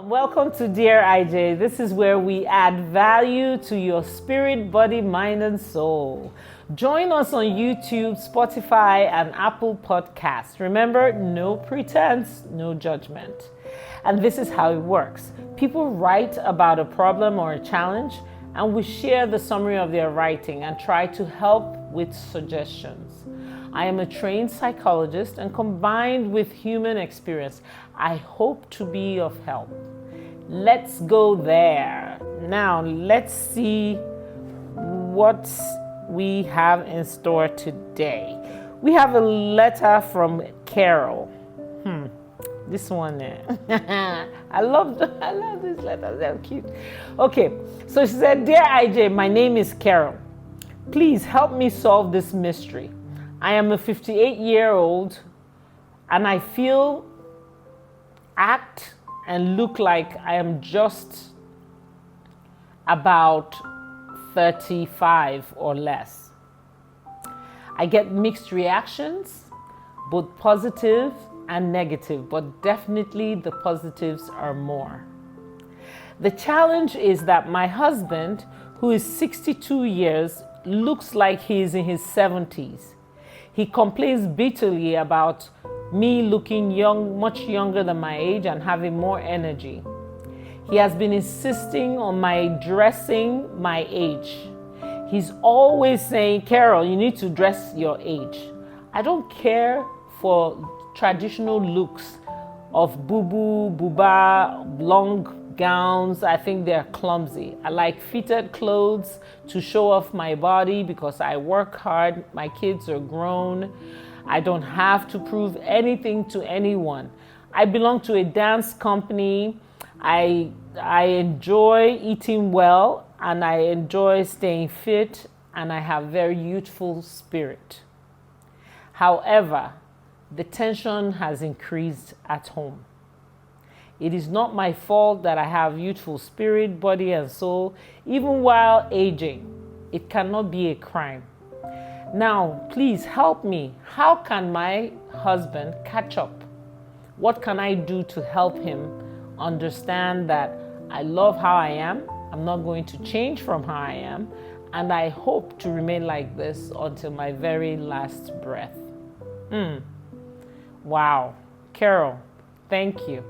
Welcome to Dear IJ. This is where we add value to your spirit, body, mind, and soul. Join us on YouTube, Spotify, and Apple Podcasts. Remember, no pretense, no judgment. And this is how it works. People write about a problem or a challenge, and we share the summary of their writing and try to help with suggestions. I am a trained psychologist, and combined with human experience, I hope to be of help. Let's go there. Now, let's see what we have in store today. We have a letter from Carol. This one, I love this letter. They're cute. Okay, so she said, "Dear IJ, my name is Carol. Please help me solve this mystery. I am a 58-year-old and I feel, act, and look like I am just about 35 or less. I get mixed reactions, both positive and negative, but definitely the positives are more. The challenge is that my husband, who is 62 years, looks like he is in his 70s. He complains bitterly about me looking young, much younger than my age and having more energy. He has been insisting on my dressing my age. He's always saying, Carol, you need to dress your age. I don't care for traditional looks of boo-boo, booba, long gowns. I think they're clumsy. I like fitted clothes to show off my body because I work hard. My kids are grown. I don't have to prove anything to anyone. I belong to a dance company. I enjoy eating well and I enjoy staying fit and I have very youthful spirit. However, the tension has increased at home. It is not my fault that I have youthful spirit, body, and soul, even while aging. It cannot be a crime. Now, please help me. How can my husband catch up? What can I do to help him understand that I love how I am, I'm not going to change from how I am, and I hope to remain like this until my very last breath? Wow. Carol, thank you.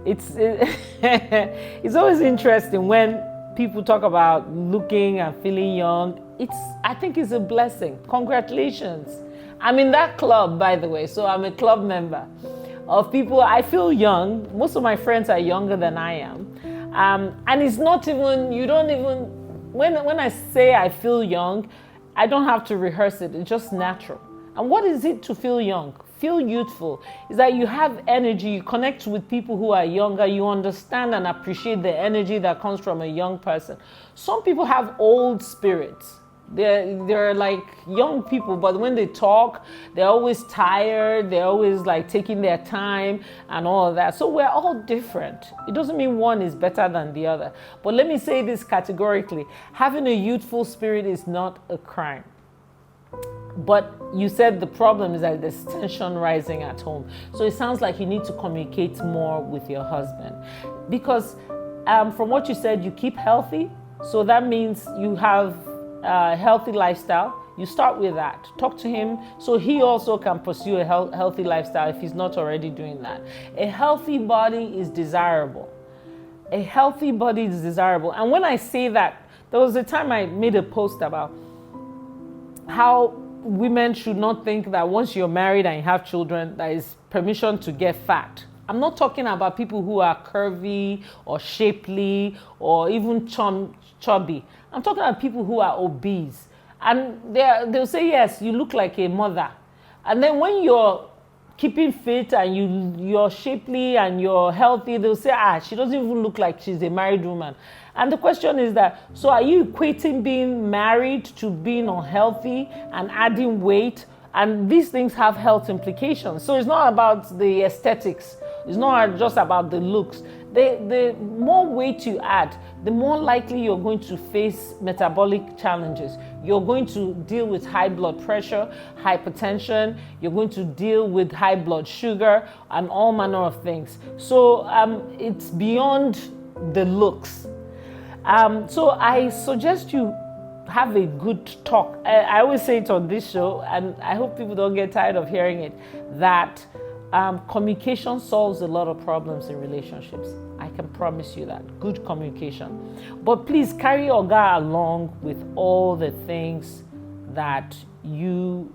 It's always interesting when people talk about looking and feeling young. I think it's a blessing. Congratulations. I'm in that club, by the way, so I'm a club member of people. I feel young. Most of my friends are younger than I am. And it's not even, when I say I feel young, I don't have to rehearse it. It's just natural. And what is it to feel young? Feel youthful is that you have energy, you connect with people who are younger, you understand and appreciate the energy that comes from a young person. Some people have old spirits. They're like young people, but when they talk, they're always tired, they're always like taking their time and all of that. So we're all different. It doesn't mean one is better than the other. But let me say this categorically. Having a youthful spirit is not a crime. But you said the problem is that there's tension rising at home. So it sounds like you need to communicate more with your husband. Because from what you said, you keep healthy. So that means you have a healthy lifestyle. You start with that. Talk to him so he also can pursue a healthy lifestyle if he's not already doing that. A healthy body is desirable. A healthy body is desirable. And when I say that, there was a time I made a post about how women should not think that once you're married and you have children, there is permission to get fat. I'm not talking about people who are curvy or shapely or even chubby. I'm talking about people who are obese. And they'll say, yes, you look like a mother. And then when you're keeping fit and you're shapely and you're healthy, they'll say, she doesn't even look like she's a married woman. And the question is that, so are you equating being married to being unhealthy and adding weight? And these things have health implications. So it's not about the aesthetics It's not just about the looks. The more weight you add, the more likely you're going to face metabolic challenges. You're going to deal with high blood pressure, hypertension, you're going to deal with high blood sugar, and all manner of things. So it's beyond the looks. So I suggest you have a good talk. I always say it on this show, and I hope people don't get tired of hearing it, that communication solves a lot of problems in relationships. I can promise you that. Good communication. But please carry your guy along with all the things that you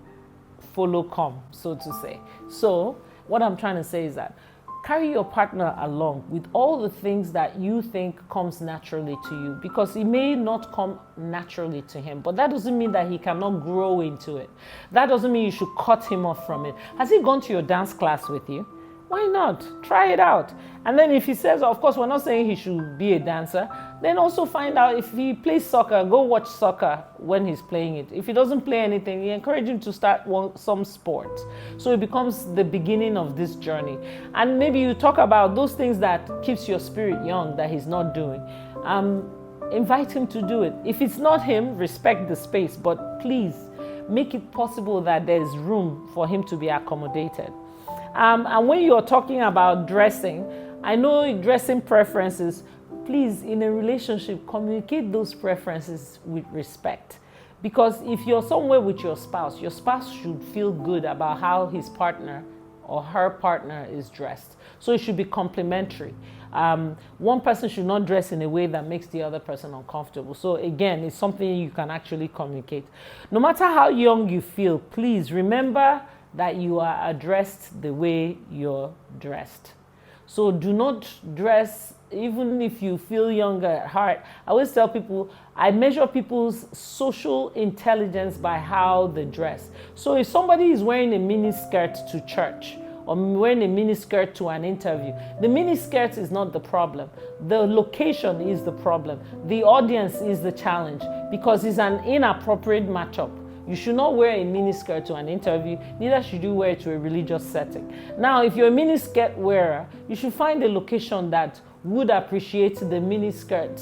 follow come, so to say. So what I'm trying to say is that carry your partner along with all the things that you think comes naturally to you, because it may not come naturally to him, but that doesn't mean that he cannot grow into it. That doesn't mean you should cut him off from it. Has he gone to your dance class with you? Why not? Try it out. And then if he says, of course, we're not saying he should be a dancer, then also find out if he plays soccer, go watch soccer when he's playing it. If he doesn't play anything, you encourage him to start some sport. So it becomes the beginning of this journey. And maybe you talk about those things that keeps your spirit young that he's not doing. Invite him to do it. If it's not him, respect the space, but please make it possible that there's room for him to be accommodated. And when you're talking about dressing, I know dressing preferences, please, in a relationship, communicate those preferences with respect. Because if you're somewhere with your spouse should feel good about how his partner or her partner is dressed. So it should be complementary. One person should not dress in a way that makes the other person uncomfortable. So again, it's something you can actually communicate. No matter how young you feel, please remember that you are addressed the way you're dressed. So do not dress, even if you feel younger at heart. I always tell people, I measure people's social intelligence by how they dress. So if somebody is wearing a mini skirt to church, or wearing a mini skirt to an interview, the mini skirt is not the problem. The location is the problem. The audience is the challenge, because it's an inappropriate matchup. You should not wear a miniskirt to an interview, neither should you wear it to a religious setting. Now, if you're a miniskirt wearer, you should find a location that would appreciate the miniskirt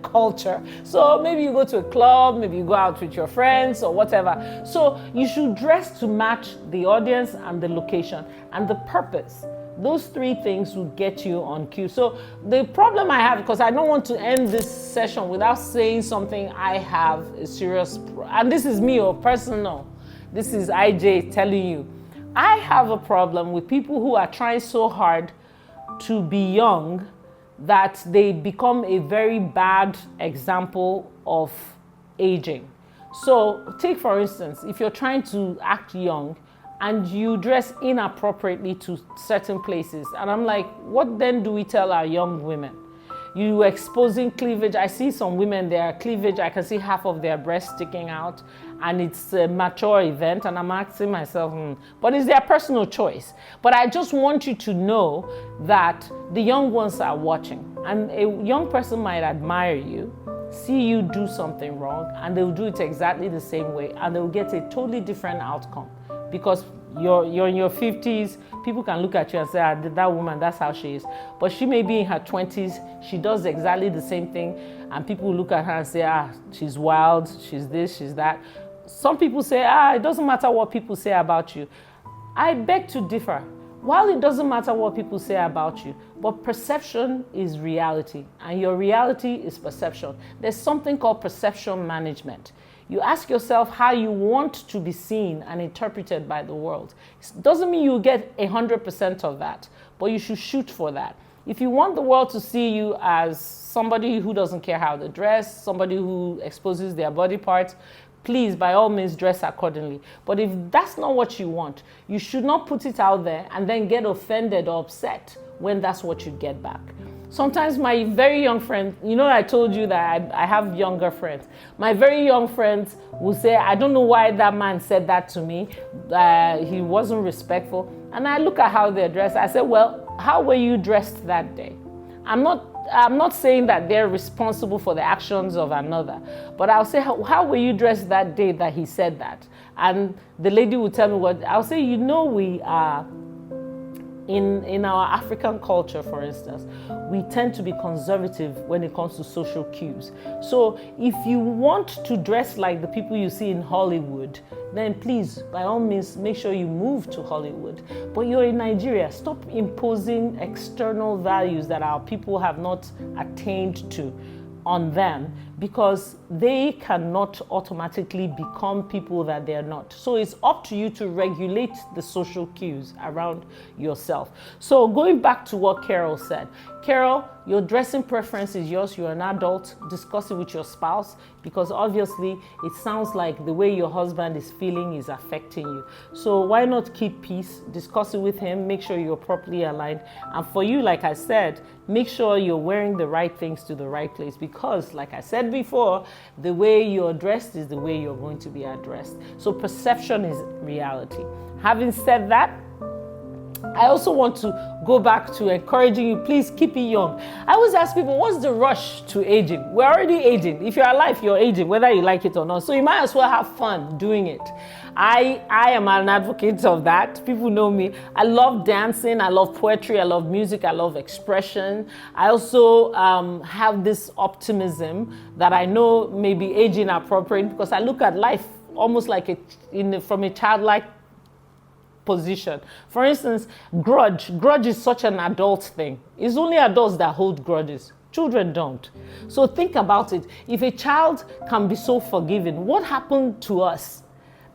culture. So maybe you go to a club, maybe you go out with your friends or whatever. So you should dress to match the audience and the location and the purpose. Those three things will get you on cue. So the problem I have, because I don't want to end this session without saying something I have a serious, and this is me or personal, this is IJ telling you, I have a problem with people who are trying so hard to be young that they become a very bad example of aging. So take for instance, if you're trying to act young, and you dress inappropriately to certain places. And I'm like, what then do we tell our young women? You exposing cleavage. I see some women, their cleavage, I can see half of their breast sticking out, and it's a mature event, and I'm asking myself, but it's their personal choice. But I just want you to know that the young ones are watching, and a young person might admire you, see you do something wrong, and they'll do it exactly the same way, and they'll get a totally different outcome. Because you're in your 50s, people can look at you and say, that woman, that's how she is. But she may be in her 20s, she does exactly the same thing, and people look at her and say, she's wild, she's this, she's that. Some people say, it doesn't matter what people say about you. I beg to differ. While it doesn't matter what people say about you, but perception is reality, and your reality is perception. There's something called perception management. You ask yourself how you want to be seen and interpreted by the world. It doesn't mean you get 100% of that, but you should shoot for that. If you want the world to see you as somebody who doesn't care how they dress, somebody who exposes their body parts, please, by all means, dress accordingly. But if that's not what you want, you should not put it out there and then get offended or upset when that's what you get back. Sometimes my very young friends, I told you that I have younger friends. My very young friends will say, I don't know why that man said that to me. He wasn't respectful. And I look at how they're dressed. I say, well, how were you dressed that day? I'm not saying that they're responsible for the actions of another, but I'll say, how were you dressed that day that he said that? And the lady will tell me what, I'll say, we are in our African culture, for instance, we tend to be conservative when it comes to social cues. So if you want to dress like the people you see in Hollywood, then please, by all means, make sure you move to Hollywood. But you're in Nigeria, stop imposing external values that our people have not attained to on them, because they cannot automatically become people that they're not. So it's up to you to regulate the social cues around yourself. So going back to what Carol said, Carol, your dressing preference is yours. You're an adult. Discuss it with your spouse, because obviously it sounds like the way your husband is feeling is affecting you. So why not keep peace? Discuss it with him. Make sure you're properly aligned. And for you, like I said, make sure you're wearing the right things to the right place, because like I said before, the way you're dressed is the way you're going to be addressed. So perception is reality. Having said that, I also want to go back to encouraging you, please keep it young. I always ask people, what's the rush to aging? We're already aging. If you're alive, you're aging, whether you like it or not. So you might as well have fun doing it. I am an advocate of that. People know me. I love dancing. I love poetry. I love music. I love expression. I also have this optimism that I know may be age inappropriate, because I look at life almost like from a childlike position. For instance, grudge is such an adult thing. It's only adults that hold grudges. Children don't. So think about it. If a child can be so forgiving, what happened to us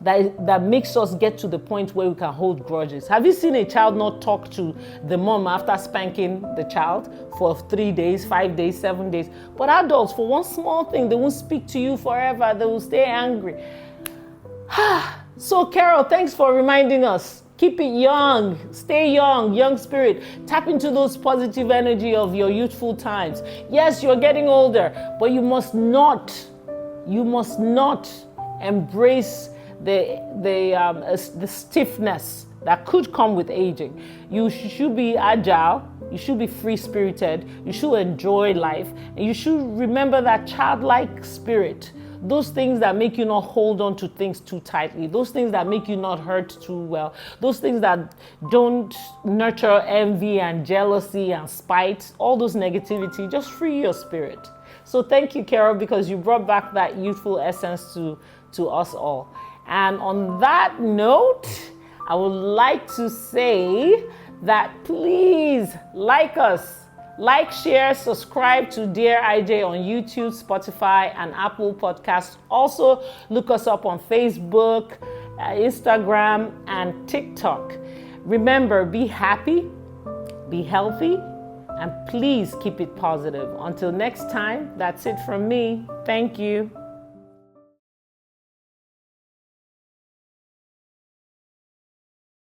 that makes us get to the point where we can hold grudges? Have you seen a child not talk to the mom after spanking the child for 3 days, 5 days, 7 days? But adults, for one small thing, they won't speak to you forever. They will stay angry. So Carol, thanks for reminding us. Keep it young, stay young, young spirit. Tap into those positive energy of your youthful times. Yes, you're getting older, but you must not embrace the stiffness that could come with aging. You should be agile. You should be free-spirited. You should enjoy life. And you should remember that childlike spirit. Those things that make you not hold on to things too tightly. Those things that make you not hurt too well. Those things that don't nurture envy and jealousy and spite. All those negativity. Just free your spirit. So thank you, Carol, because you brought back that youthful essence to us all. And on that note, I would like to say that please like us. Like, share, subscribe to Dear IJ on YouTube, Spotify, and Apple Podcasts. Also, look us up on Facebook, Instagram, and TikTok. Remember, be happy, be healthy, and please keep it positive. Until next time, that's it from me. Thank you.